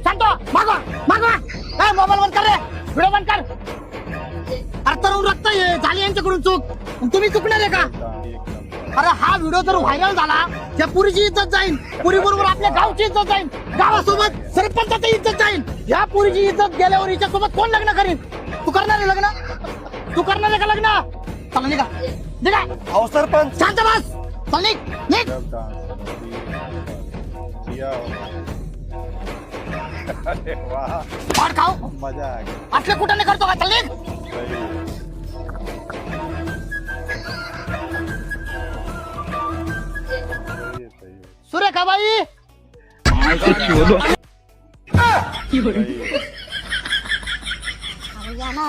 सांगतो मागवा मागवा मोबाईल बंद कर रे व्हिडिओ बंद कर. अरे तरुण रक्त झाली यांच्याकडून चूक तुम्ही चुकणार आहे का? अरे हा व्हिडिओ जर व्हायरल झाला त्या पुरीची इज्जत जाईल, पुरी बरोबर आपल्या गावची इज्जत जाईल, गावासोबत सरपंचाची इज्जत जाईल. या पुरीची इज्जत गेल्यावर हिच्या सोबत कोण लग्न करीन? तू करणार आहे लग्न? तू करणार आहे का लग्न? चला निघा निघा. अहो सरपंच शांत बस. चल निघ निघ. अरे वाह पाड खाऊ मजा आ गई. असले कुठं नाही करतो का? चल निघ. सुरेखाबाई अरे या ना